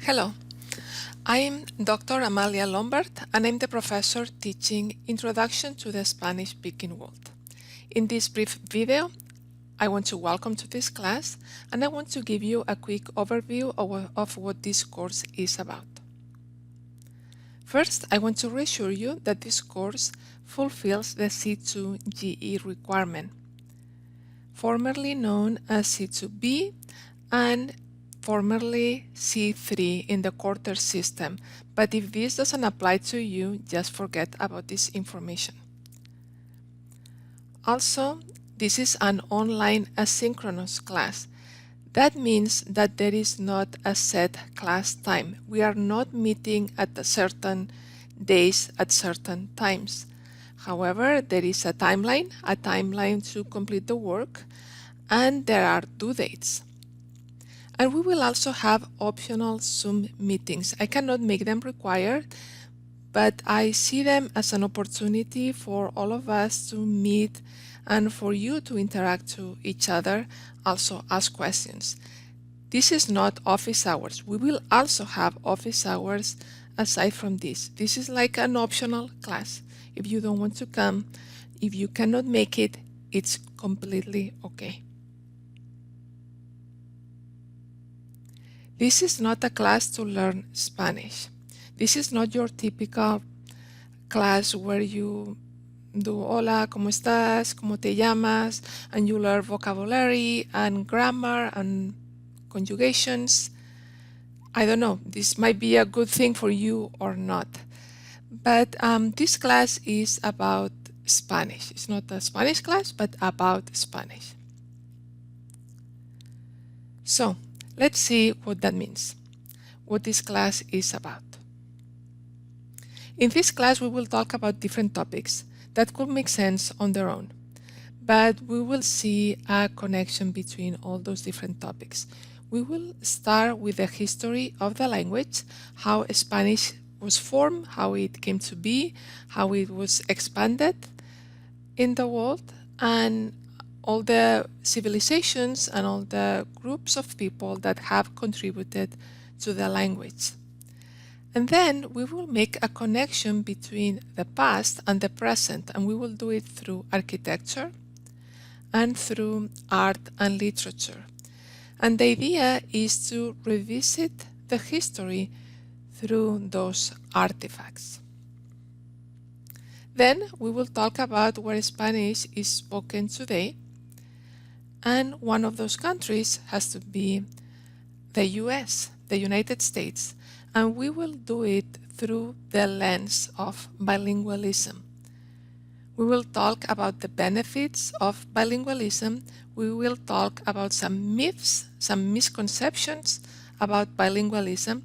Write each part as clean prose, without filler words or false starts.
Hello, I'm Dr. Amalia Lombard and I'm the professor teaching Introduction to the Spanish-Speaking World. In this brief video, I want to welcome to this class and I want to give you a quick overview of what this course is about. First, I want to reassure you that this course fulfills the C2 GE requirement, formerly known as C2B and formerly C3 in the quarter system, but if this doesn't apply to you, just forget about this information. Also, this is an online asynchronous class. That means that there is not a set class time. We are not meeting at certain days at certain times. However, there is a timeline to complete the work, and there are due dates. And we will also have optional Zoom meetings. I cannot make them required, but I see them as an opportunity for all of us to meet and for you to interact to each other, also ask questions. This is not office hours. We will also have office hours aside from this. This is like an optional class. If you don't want to come, if you cannot make it, it's completely okay. This is not a class to learn Spanish. This is not your typical class where you do hola, ¿cómo estás? ¿Cómo te llamas? And you learn vocabulary and grammar and conjugations. I don't know, this might be a good thing for you or not. But this class is about Spanish. It's not a Spanish class, but about Spanish. So, let's see what that means, what this class is about. In this class, we will talk about different topics that could make sense on their own, but we will see a connection between all those different topics. We will start with the history of the language, how Spanish was formed, how it came to be, how it was expanded in the world, and all the civilizations and all the groups of people that have contributed to the language. And then we will make a connection between the past and the present, and we will do it through architecture and through art and literature. And the idea is to revisit the history through those artifacts. Then we will talk about where Spanish is spoken today, and one of those countries has to be the US, the United States, and we will do it through the lens of bilingualism. We will talk about the benefits of bilingualism. We will talk about some myths, some misconceptions about bilingualism,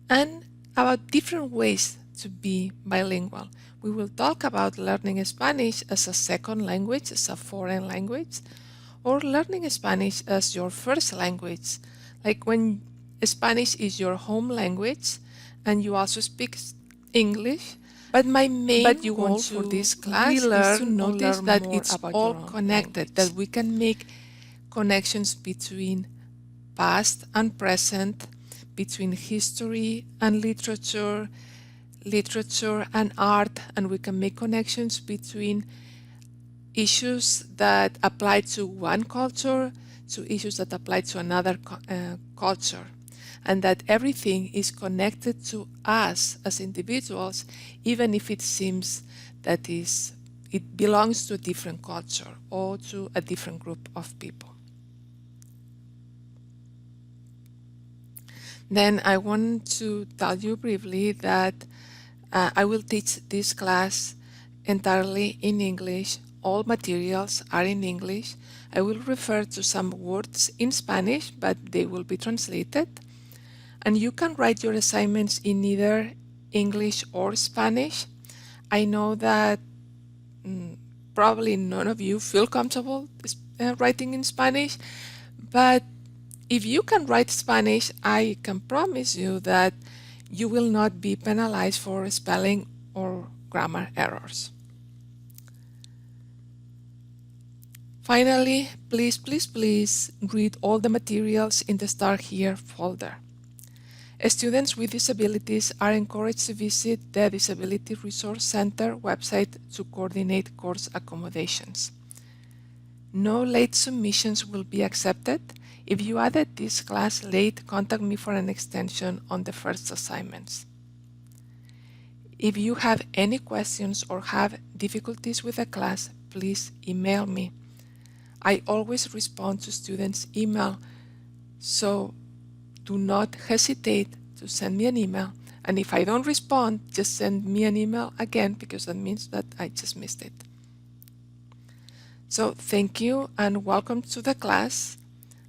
and about different ways to be bilingual. We will talk about learning Spanish as a second language, as a foreign language, or learning Spanish as your first language, like when Spanish is your home language and you also speak English. But my main goal for this class is to notice that it's all connected, that we can make connections between past and present, between history and literature, literature and art, and we can make connections between issues that apply to one culture to issues that apply to another culture, and that everything is connected to us as individuals, even if it seems that it belongs to a different culture or to a different group of people. Then I want to tell you briefly that I will teach this class entirely in English. All materials are in English. I will refer to some words in Spanish, but they will be translated. And you can write your assignments in either English or Spanish. I know that probably none of you feel comfortable writing in Spanish, but if you can write Spanish, I can promise you that you will not be penalized for spelling or grammar errors. Finally, please read all the materials in the Start Here folder. Students with disabilities are encouraged to visit the Disability Resource Center website to coordinate course accommodations. No late submissions will be accepted. If you added this class late, contact me for an extension on the first assignments. If you have any questions or have difficulties with the class, please email me. I always respond to students' email, so do not hesitate to send me an email. And if I don't respond, just send me an email again, because that means that I just missed it. So thank you and welcome to the class,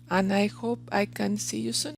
and I hope I can see you soon.